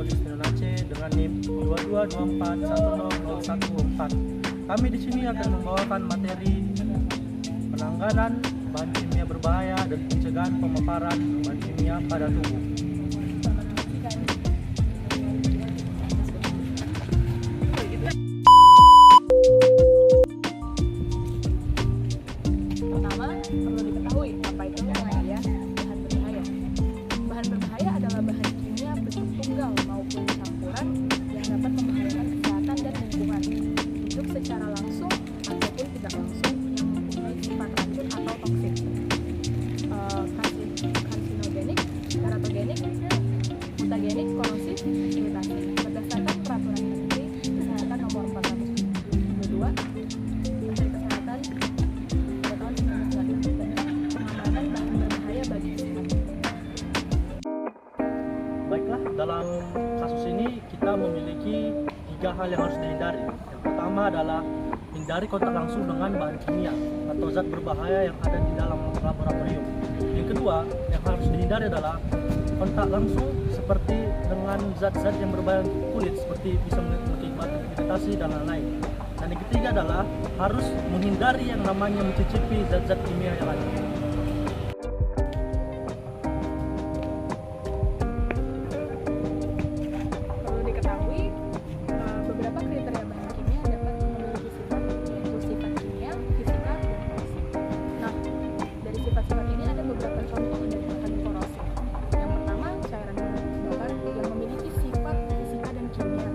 di Stasiun Aceh dengan NIM 22241014. Kami di sini akan membawakan materi penanganan bahan kimia berbahaya dan pencegahan pemaparan bahan kimia pada tubuh. Pertama, perlu diketahui apa itu bahaya, bahan berbahaya. Bahan berbahaya adalah bahan kimia bentuk tunggal maupun campuran yang dapat membahayakan kesehatan dan lingkungan, hidup secara langsung ataupun tidak langsung yang mempunyai sifat racun atau toksik, karsinogenik, teratogenik, mutagenik, korosif, iritasi. Berdasarkan peraturan Menteri Kesehatan Nomor 472 Menteri Kesehatan pada tahun 1996 tentang pengamanan bahan berbahaya bagi kesehatan. Baiklah, dalam kasus ini kita memiliki 3 hal yang harus dihindari. Yang pertama adalah hindari kontak langsung dengan bahan kimia atau zat berbahaya yang ada di dalam laboratorium. Yang kedua yang harus dihindari adalah kontak langsung seperti dengan zat-zat yang berbahaya untuk kulit, seperti bisa mengakibatkan iritasi dan lain-lain. Dan yang ketiga adalah harus menghindari yang namanya mencicipi zat-zat kimia yang ada. Perlu diketahui beberapa kriteria bahan kimia dapat memiliki sifat, yaitu sifat kimia, fisika, dan korosif. Nah, dari sifat-sifat ini ada beberapa contoh dari bahan korosif. Yang pertama, cairan mudah terbakar yang memiliki sifat fisika dan kimia.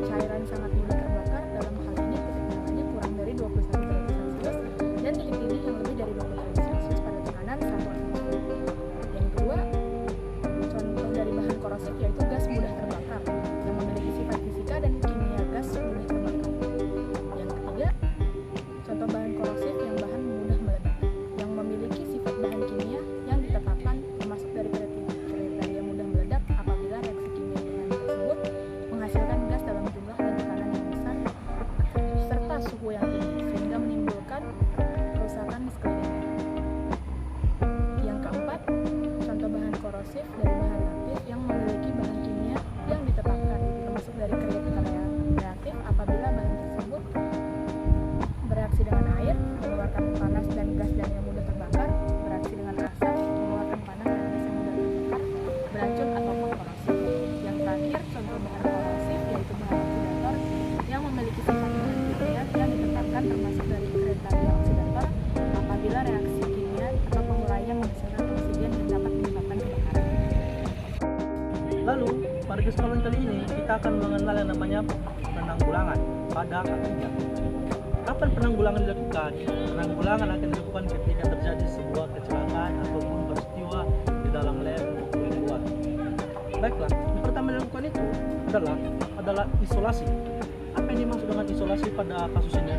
Cairan sangat mudah terbakar, dalam hal ini titik nyalanya kurang dari 21 derajat Celcius dan titik didih yang lebih dari 20 derajat Celcius pada tekanan 1 atmosfer. Yang kedua, contoh dari bahan korosif yaitu gas mudah terbakar yang memiliki sifat fisika dan kimia gas mudah terbakar. Yang ketiga, contoh bahan korosif yang bahan mudah meledak yang memiliki sifat bahan kimia yang ditetapkan termasuk dari kriteria mudah meledak apabila reaksi kimia dengan tersebut menghasilkan gas dalam jumlah dan tekanan yang besar serta suhu yang tinggi sehingga menimbulkan kerusakan di sekelilingnya. Yang keempat, contoh bahan korosif dari bahan reaktif yang memiliki bahan kimia yang ditetapkan termasuk dari kriteria reaktif apabila bahan tersebut bereaksi dengan air, mengeluarkan panas dan gas dan yang mudah terbakar, bereaksi dengan asap, mengeluarkan panas dan gas yang mudah terbakar, beracun ataupun korosif. Yang terakhir, contoh bahan korosif yaitu bahan oksidator yang memiliki sifat bahan kimia yang ditetapkan termasuk dari kriteria oksidator apabila reaksi kimia atau penguraian menghasilkan oksigen yang dapat menyebabkan kebakaran. Lalu, pada kesempatan kali ini kita akan mengenal yang namanya penanggulangan pada K3. Kapan penanggulangan dilakukan? Penanggulangan akan dilakukan ketika terjadi sebuah kecelakaan ataupun peristiwa di dalam lab maupun di luar. Baiklah, yang pertama dilakukan itu adalah isolasi. Apa yang dimaksud dengan isolasi pada kasus ini?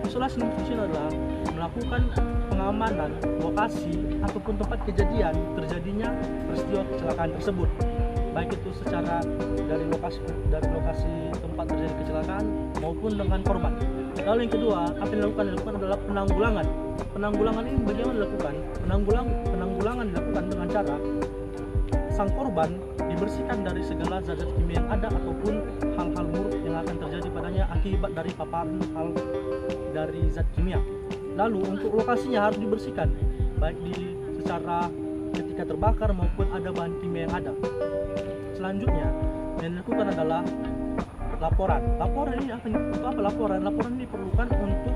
Isolasi kasus ini adalah melakukan pengamanan lokasi ataupun tempat kejadian terjadinya peristiwa kecelakaan tersebut, baik itu secara dari lokasi tempat terjadi kecelakaan maupun dengan korban. Lalu yang kedua, apa yang dilakukan adalah penanggulangan. Penanggulangan ini bagaimana dilakukan? Penanggulangan dilakukan dengan cara sang korban dibersihkan dari segala zat-zat kimia yang ada ataupun hal-hal buruk yang akan terjadi padanya akibat dari paparan hal dari zat kimia. Lalu untuk lokasinya harus dibersihkan, baik secara ketika terbakar maupun ada bahan kimia yang ada. Selanjutnya yang dilakukan adalah laporan. Laporan ini untuk apa laporan? Laporan ini diperlukan untuk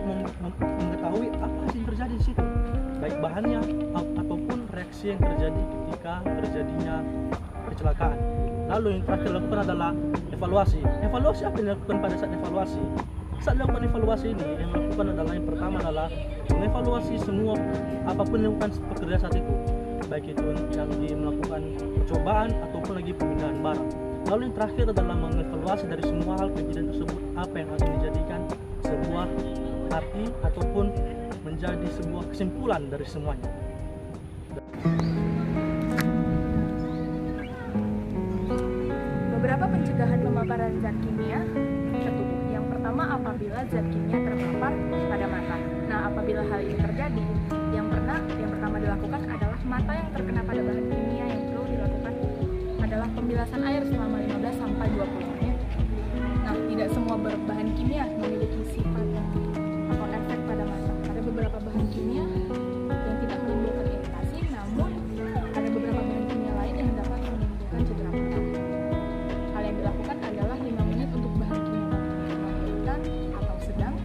mengetahui apa yang terjadi di situ, baik bahannya ataupun reaksi yang terjadi ketika terjadinya kecelakaan. Lalu yang terakhir dilakukan adalah evaluasi. Evaluasi apa yang dilakukan pada saat evaluasi? Saat dilakukan evaluasi ini, yang dilakukan adalah yang pertama adalah mengevaluasi semua apapun yang dilakukan pekerja saat itu, baik itu yang melakukan percobaan ataupun lagi pemindahan barang. Lalu yang terakhir adalah mengevaluasi dari semua hal kejadian tersebut apa yang akan dijadikan sebuah arti ataupun menjadi sebuah kesimpulan dari semuanya. Beberapa pencegahan pemaparan zat kimia ke tubuh. Yang pertama, apabila zat kimia terpapar pada mata. Nah, apabila hal ini terjadi, yang pertama dilakukan adalah mata yang terkena pada bahan kimia yang perlu dilakukan adalah pembilasan air selama 15 15 sampai 20 menit. Nah, tidak semua bahan kimia memiliki sifat atau efek pada mata. Ada beberapa bahan kimia yang tidak menimbulkan iritasi, namun ada beberapa bahan kimia lain yang dapat menimbulkan cedera mata. Hal yang dilakukan adalah 5 menit untuk bahan kimia iritan atau sedang,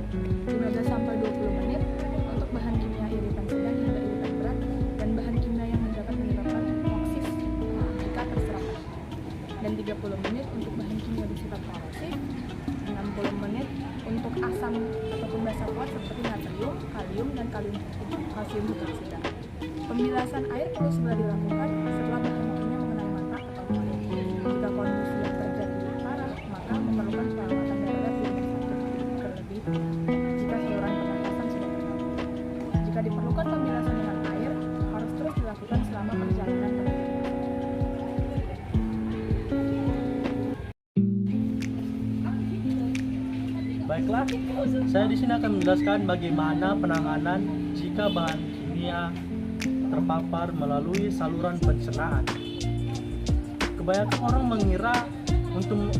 15 sampai 20 menit untuk bahan kimia iritan sedang hingga iritan berat, dan bahan kimia yang dapat menyebabkan oksis jika terserap, dan 30 menit untuk bahan kimia bersifat korosif, 60 menit untuk asam ataupun basa kuat seperti natrium, kalium, dan kalsium hidroksida. Pembilasan air perlu segera dilakukan setelah bahan kimia mengenai mata atau kulit. Jika kondisi yang terjadi parah, maka memerlukan perawatan darurat di rumah sakit, terlebih jika saluran pernafasan sudah terganggu. Jika diperlukan pembilasan dengan air, harus terus dilakukan selama perjalanan terjadi. Baiklah, saya di sini akan menjelaskan bagaimana penanganan jika bahan kimia terpapar melalui saluran pencernaan. Kebanyakan orang mengira untuk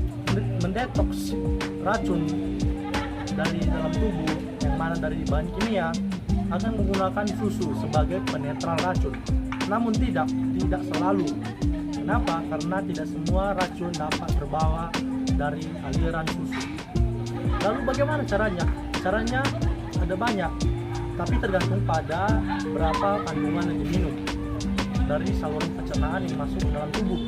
mendetoks racun dari dalam tubuh yang mana dari bahan kimia akan menggunakan susu sebagai penetral racun. Namun tidak selalu. Kenapa? Karena tidak semua racun dapat terbawa dari aliran susu. Lalu bagaimana caranya? Caranya ada banyak, tapi tergantung pada berapa kandungan yang diminum dari saluran pencernaan yang masuk ke dalam tubuh.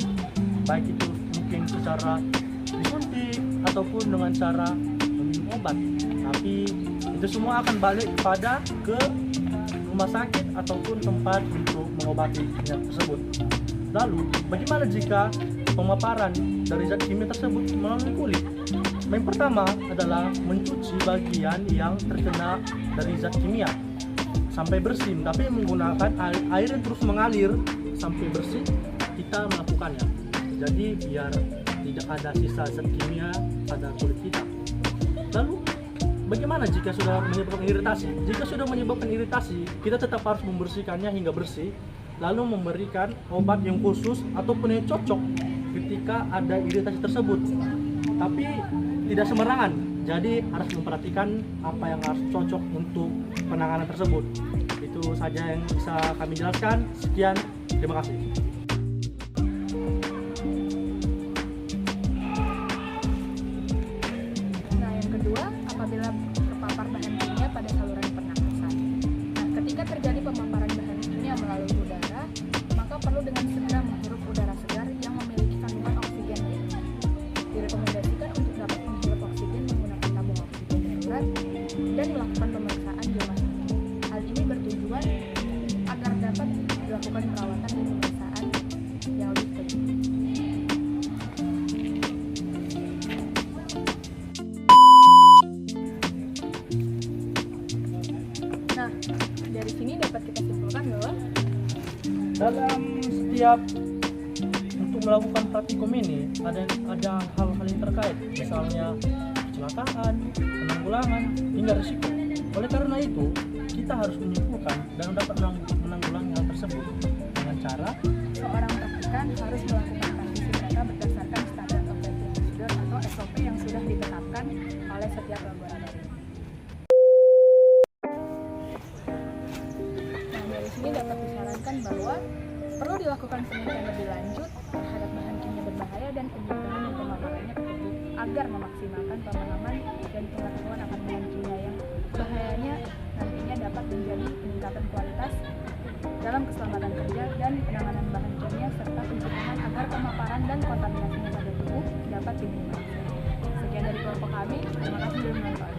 Baik itu mungkin secara disuntik ataupun dengan cara meminum obat. Tapi itu semua akan balik kepada ke rumah sakit ataupun tempat untuk mengobati penyakit tersebut. Lalu bagaimana jika pemaparan dari zat kimia tersebut melalui kulit? Yang pertama adalah mencuci bagian yang terkena dari zat kimia sampai bersih, tapi menggunakan air yang terus mengalir sampai bersih kita melakukannya. Jadi biar tidak ada sisa zat kimia pada kulit kita. Lalu bagaimana jika sudah menyebabkan iritasi? Jika sudah menyebabkan iritasi, kita tetap harus membersihkannya hingga bersih, lalu memberikan obat yang khusus ataupun yang cocok ketika ada iritasi tersebut. Tapi tidak sembarangan, jadi harus memperhatikan apa yang harus cocok untuk penanganan tersebut. Itu saja yang bisa kami jelaskan. Sekian, terima kasih. Nah, yang kedua, apabila terpapar bahan kimia pada saluran pernafasan. Nah, ketika terjadi pemaparan bahan kimia melalui udara, maka perlu dengan segera menghirup udara segar yang memiliki kandungan oksigen tinggi. Direkomendasikan untuk dapat menghirup oksigen menggunakan tabung oksigen darurat dan melakukan pemeriksaan di rumah sakit. Hal ini bertujuan agar dapat dilakukan perawatan dan pemeriksaan yang lebih teliti. Nah, dari sini dapat kita simpulkan bahwa Dalam setiap untuk melakukan praktikum ini ada hal-hal yang terkait, misalnya kecelakaan, penanggulangan, hingga risiko. Oleh karena itu, kita harus menyimpulkan dan dapat menanggulangi hal tersebut dengan cara seorang praktikan harus melakukan kondisi mereka berdasarkan standar operating procedure atau SOP yang sudah ditetapkan oleh setiap laboratorium. Nah, dari sini dapat disarankan bahwa perlu dilakukan penelitian lebih lanjut terhadap bahan kimia berbahaya dan penyimpangan dan pemaparannya ke tubuh agar memaksimalkan pemahaman dan pengetahuan akan bahan kimia yang bahayanya nantinya dapat menjadi peningkatan kualitas dalam keselamatan kerja dan penanganan bahan kimia serta pencegahan agar pemaparan dan kontaminasinya pada tubuh dapat diminimalisir. Sekian dari kelompok kami, terima kasih sudah menonton.